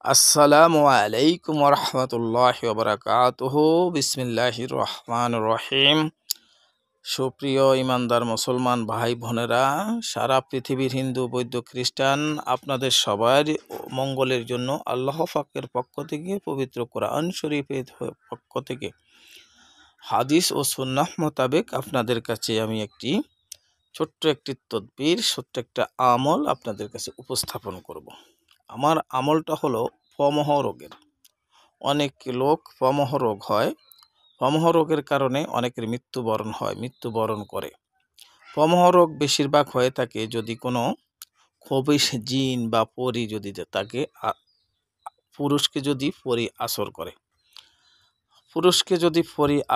আসসালামু আলাইকুম রহমতুল্লাহি ওবরাকাতুহু। বিসমিল্লাহির রহমানির রহিম। সুপ্রিয় ইমানদার মুসলমান ভাই বোনেরা, সারা পৃথিবীর হিন্দু বৌদ্ধ খ্রিস্টান, আপনাদের সবার মঙ্গলের জন্য আল্লাহ পাকের পক্ষ থেকে, পবিত্র কোরআন শরীফের পক্ষ থেকে, হাদিস ও সুন্নাহ মোতাবেক আপনাদের কাছে আমি ছোট্ট একটি তদবির, ছোট্ট একটা আমল আপনাদের কাছে উপস্থাপন করব। আমার আমলটা হলো প্রমহ রোগের। অনেক লোক প্রমহ রোগ হয়, প্রমহ রোগের কারণে অনেকের মৃত্যুবরণ করে। প্রমহ রোগ বেশিরভাগ হয়ে থাকে যদি কোনো খবিশ জিন বা পরী যদি তাকে পুরুষকে যদি পরী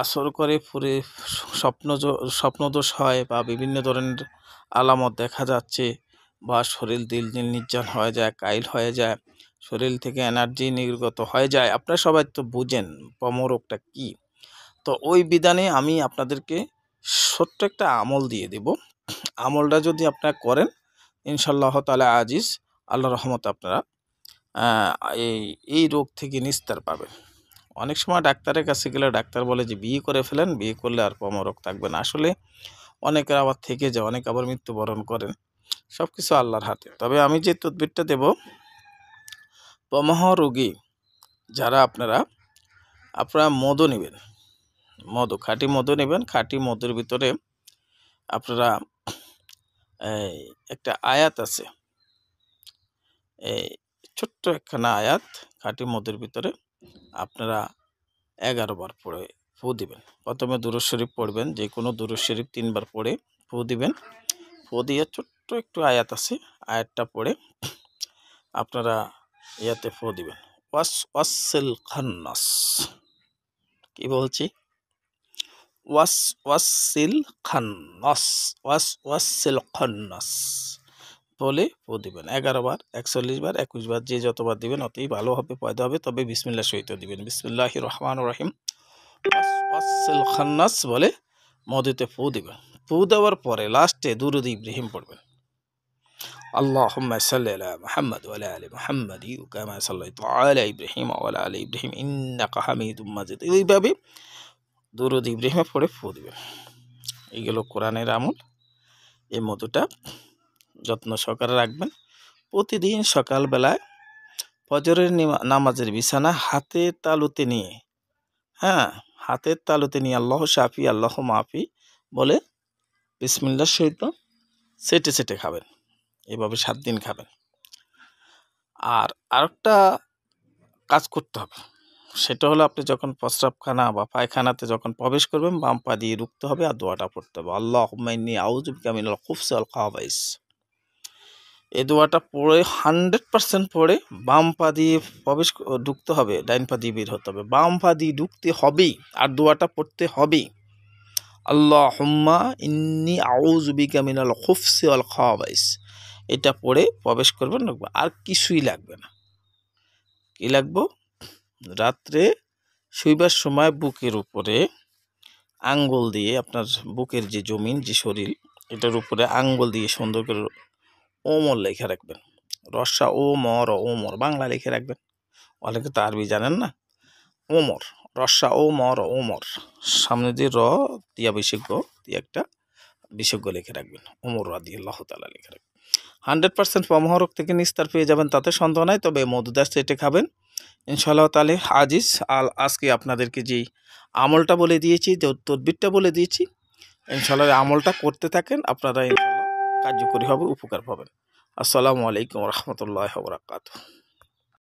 আসর করে, স্বপ্নদোষ হয় বা বিভিন্ন ধরনের আলামত দেখা যাচ্ছে, বা শরীর দিল দিল নির্জন হয়ে যায়, কাইল হয়ে যায়, শরীর থেকে এনার্জি নির্গত হয়ে যায়। আপনারা সবাই তো বুঝেন প্রমহ রোগটা কী। তো ওই বিধানে আমি আপনাদেরকে ছোট্ট একটা আমল দিয়ে দেব। আমলটা যদি আপনারা করেন, ইনশাআল্লাহ তাআলা আজিজ, আল্লাহ রহমত, আপনারা এই রোগ থেকে নিস্তার পাবেন। অনেক সময় ডাক্তারের কাছে গেলে ডাক্তার বলে যে বিয়ে করে ফেলেন, বিয়ে করলে আর প্রমহ রোগ থাকবে না। আসলে অনেকের আবার থেকে যায়, অনেকে আবার মৃত্যুবরণ করেন। সব কিছু আল্লাহর হাতে। তবে আমি যে তদবিরটা দেব, প্রমহ রোগী যারা আপনারা মধু নেবেন, খাঁটি মধু নেবেন। খাঁটি মধুর ভিতরে আপনারা একটা আয়াত আছে, এই ছোট্ট একখানা আয়াত, খাঁটি মধুর ভিতরে আপনারা 11 বার পড়ে ফু দিবেন। প্রথমে দুরূদ শরীফ পড়বেন, যে কোনো দুরূদ শরীফ 3 বার পড়ে ফু দিবেন। ফু দিয়ে ছোট্ট একটু আয়াত আছে, আয়াতটা পড়ে আপনারা ইয়াতে ফু দিবেন। ওয়াসিল খান্নাস, কি বলছি? ওয়াসিল খান্নাস বলে ফু দিবেন 11 বার, 41 বার, 21 বার, যে যতবার দিবেন অতই ভালো হবে, পয়দা হবে। তবে বিসমিল্লাহ সহিত দিবেন। বিসমিল্লাহির রহমানির রহিম। ওয়াসিল খান্নাস বলে মধুতে ফু দিবেন। ফু দেওয়ার পরে লাস্টে দুরূদ ইব্রাহিম পড়বেন। আল্লাহুম্মা সাল্লি আলা মুহাম্মাদ ওয়া আলা আলি মুহাম্মাদ কামা সাল্লাইতা আলা ইব্রাহিম ওয়া আলা আলি ইব্রাহিম ইন্নাকা হামিদুম মাজিদ। এইভাবে দুরূদ ইব্রাহিম পড়ে ফু দিবেন। এইগুলো কোরআনের আমল। এই মধুটা যত্ন সহকারে রাখবেন। প্রতিদিন সকালবেলায় ফজরের নামাজের বিছানা হাতের তালুতে নিয়ে, আল্লাহ শাফি আল্লাহ মাফি বলে বিসমিল্লাহর সহিত সেটে খাবেন। এভাবে 7 দিন খাবেন। আর আরেকটা কাজ করতে হবে, সেটা হলো আপনি যখন প্রস্রাবখানা বা পায়খানাতে যখন প্রবেশ করবেন, বাম পা দিয়ে ঢুকতে হবে আর দোয়াটা পড়তে হবে, আল্লাহুম্মা ইন্নী আউযু বিকা মিনাল খুবসি ওয়াল খাবাইস। এই দোয়াটা পড়ে 100% পড়ে বাম পা দিয়ে ঢুকতে হবে, ডাইন পা দিয়ে বের হতে হবে। বাম পা দিয়ে ঢুকতে হবেই আর দোয়াটা পড়তে হবেই, আল্লাহুম্মা ইন্নী আউযু বিকা মিনাল খুবসি ওয়াল খাবাইস। এটা পড়ে প্রবেশ করবেন, আর কিছুই লাগবে না। কি লাগবে? রাত্রে শুইবার সময় বুকের উপরে আঙ্গুল দিয়ে, আপনার বুকের যে জমিন, যে শরীর, এটার উপরে আঙ্গুল দিয়ে সুন্দর করে ওমর লেখা রাখবেন। রসা ওমর বাংলা লিখে রাখবেন। অনেকে তো আরবি জানেন না। ওমর, রসা ওমর, সামনে দিয়ে র দিয়া বিশেষ্য দিয়ে একটা বিশেষ্য লিখে রাখবেন। ওমর রাদিয়াল্লাহু তাআলা লিখে রাখবেন। 100% প্রমহ রোগ থেকে নিস্তার পেয়ে যাবেন, তাতে সন্দেহ নাই। তবে মধুদাস সেটে খাবেন ইনশাআল্লাহ তাআলা আজিজ। আজকে আপনাদেরকে যেই আমলটা বলে দিয়েছি, যে তদবিরটা বলে দিয়েছি, ইনশাআল্লাহ আমলটা করতে থাকেন, আপনারা ইনশাআল্লাহ কার্যকরী হবে, উপকার পাবেন। আসসালামু আলাইকুম রহমতুল্লাহি ওয়া বারাকাতুহু।